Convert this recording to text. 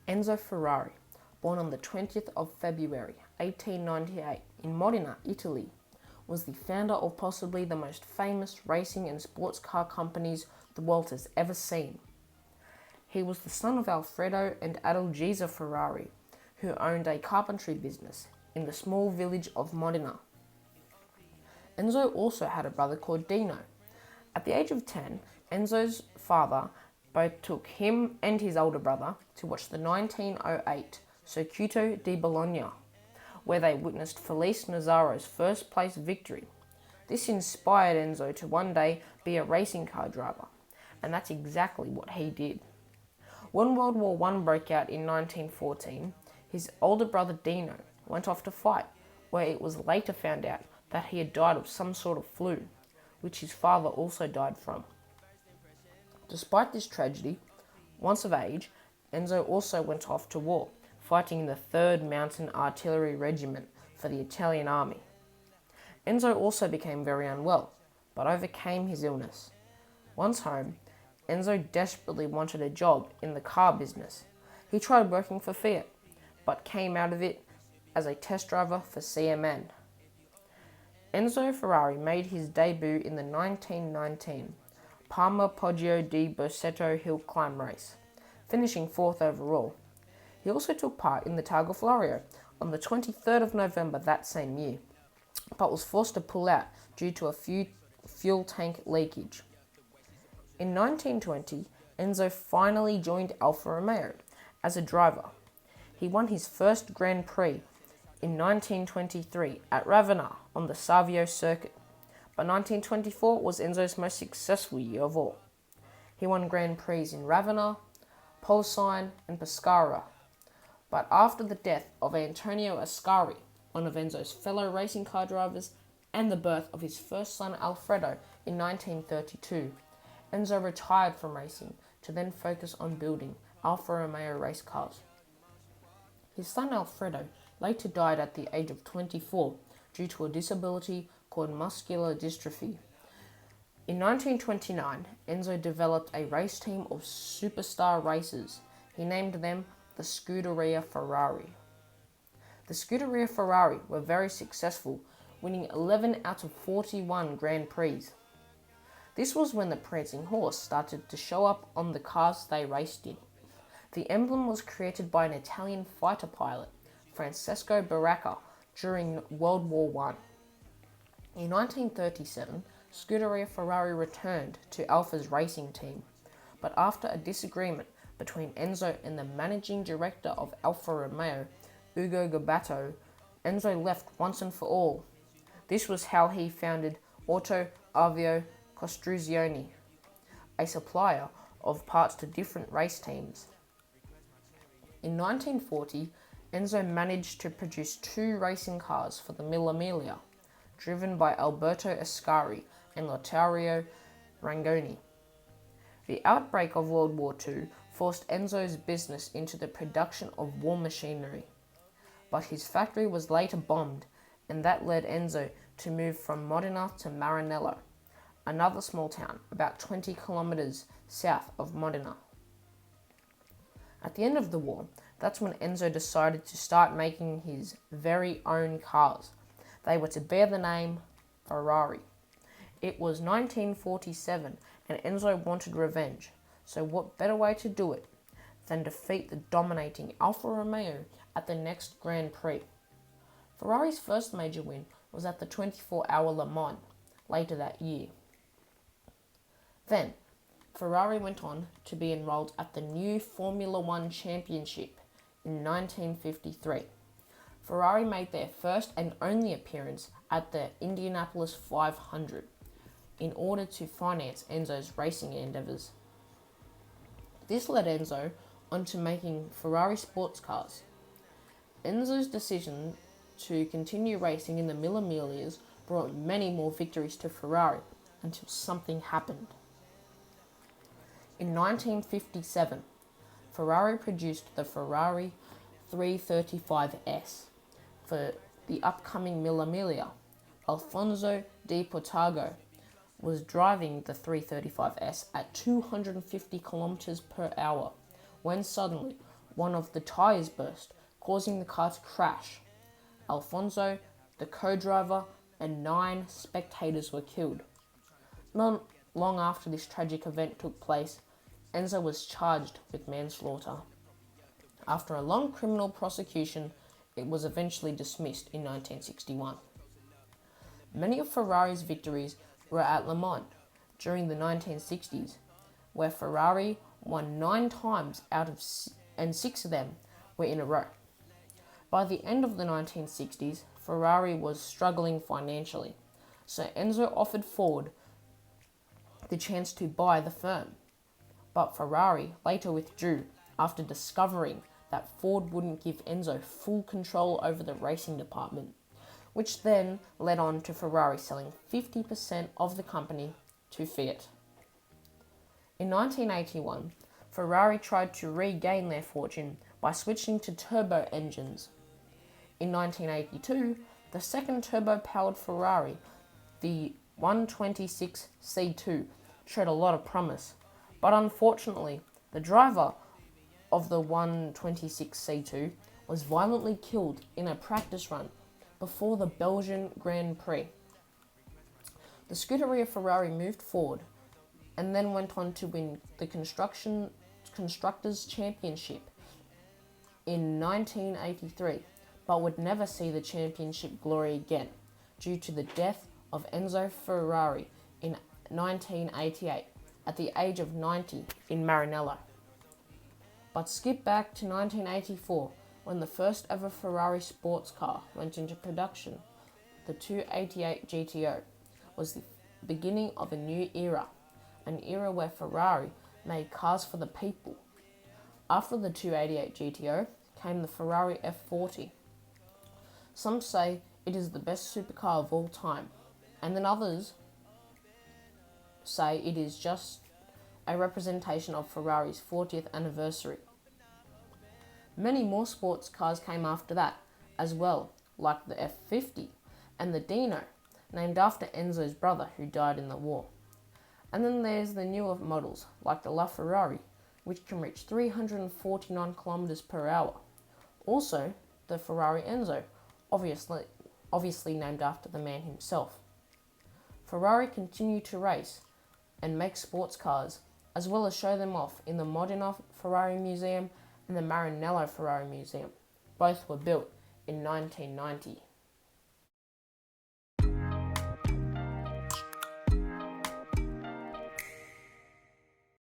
Enzo Ferrari, born on the 20th of February 1898 in Modena, Italy, was the founder of possibly the most famous racing and sports car companies the world has ever seen. He was the son of Alfredo and Adalgisa Ferrari, who owned a carpentry business in the small village of Modena. Enzo also had a brother called Dino. At the age of 10, Enzo's father both took him and his older brother to watch the 1908 Circuito di Bologna, where they witnessed Felice Nazzaro's first place victory. This inspired Enzo to one day be a racing car driver, and that's exactly what he did. When World War I broke out in 1914, his older brother Dino went off to fight, where it was later found out that he had died of some sort of flu, which his father also died from. Despite this tragedy, once of age, Enzo also went off to war, fighting in the 3rd Mountain Artillery Regiment for the Italian army. Enzo also became very unwell, but overcame his illness. Once home, Enzo desperately wanted a job in the car business. He tried working for Fiat, but came out of it as a test driver for CMN. Enzo Ferrari made his debut in the 1919 Parma Poggio di Bussetto hill climb race, finishing 4th overall. He also took part in the Targa Florio on the 23rd of November that same year, but was forced to pull out due to a fuel tank leakage. In 1920, Enzo finally joined Alfa Romeo as a driver. He won his first Grand Prix in 1923 at Ravenna on the Savio circuit, but 1924 was Enzo's most successful year of all. He won Grand Prix in Ravenna, Polesine and Pescara, but after the death of Antonio Ascari, one of Enzo's fellow racing car drivers, and the birth of his first son Alfredo in 1932, Enzo retired from racing to then focus on building Alfa Romeo race cars. His son Alfredo later died at the age of 24 due to a disability called muscular dystrophy. In 1929, Enzo developed a race team of superstar racers. He named them the Scuderia Ferrari. The Scuderia Ferrari were very successful, winning 11 out of 41 Grand Prix. This was when the prancing horse started to show up on the cars they raced in. The emblem was created by an Italian fighter pilot, Francesco Baracca, during World War I. In 1937, Scuderia Ferrari returned to Alfa's racing team, but after a disagreement between Enzo and the managing director of Alfa Romeo, Ugo Gabatto, Enzo left once and for all. This was how he founded Auto Avio Costruzioni, a supplier of parts to different race teams. In 1940, Enzo managed to produce 2 racing cars for the Mille Miglia, driven by Alberto Ascari and Lotario Rangoni. The outbreak of World War II forced Enzo's business into the production of war machinery, but his factory was later bombed, and that led Enzo to move from Modena to Maranello, another small town about 20 kilometers south of Modena. At the end of the war, that's when Enzo decided to start making his very own cars. They were to bear the name Ferrari. It was 1947 and Enzo wanted revenge, so what better way to do it than defeat the dominating Alfa Romeo at the next Grand Prix. Ferrari's first major win was at the 24-hour Le Mans later that year. Then, Ferrari went on to be enrolled at the new Formula One Championship in 1953. Ferrari made their first and only appearance at the Indianapolis 500 in order to finance Enzo's racing endeavours. This led Enzo onto making Ferrari sports cars. Enzo's decision to continue racing in the Mille Miglias brought many more victories to Ferrari until something happened. In 1957, Ferrari produced the Ferrari 335S for the upcoming Mille Miglia. Alfonso Di Portago was driving the 335S at 250 kilometers per hour when suddenly one of the tyres burst, causing the car to crash. Alfonso, the co-driver, and 9 spectators were killed. Not long after this tragic event took place, Enzo was charged with manslaughter. After a long criminal prosecution, it was eventually dismissed in 1961. Many of Ferrari's victories were at Le Mans during the 1960s, where Ferrari won 9 times and 6 of them were in a row. By the end of the 1960s, Ferrari was struggling financially, so Enzo offered Ford the chance to buy the firm. But Ferrari later withdrew after discovering that Ford wouldn't give Enzo full control over the racing department, which then led on to Ferrari selling 50% of the company to Fiat. In 1981, Ferrari tried to regain their fortune by switching to turbo engines. In 1982, the second turbo-powered Ferrari, the 126 C2, showed a lot of promise, but unfortunately, the driver of the 126 C2 was violently killed in a practice run before the Belgian Grand Prix. The Scuderia Ferrari moved forward and then went on to win the Constructors' Championship in 1983, but would never see the championship glory again due to the death of Enzo Ferrari in 1988 at the age of 90 in Maranello. But skip back to 1984 when the first ever Ferrari sports car went into production. The 288 GTO was the beginning of a new era, an era where Ferrari made cars for the people. After the 288 GTO came the Ferrari F40. Some say it is the best supercar of all time, and then others say it is just a representation of Ferrari's 40th anniversary. Many more sports cars came after that as well, like the F50 and the Dino, named after Enzo's brother who died in the war. And then there's the newer models, like the LaFerrari, which can reach 349 kilometers per hour. Also, the Ferrari Enzo, obviously named after the man himself. Ferrari continue to race and make sports cars, as well as show them off in the Modena Ferrari Museum and the Maranello Ferrari Museum. Both were built in 1990.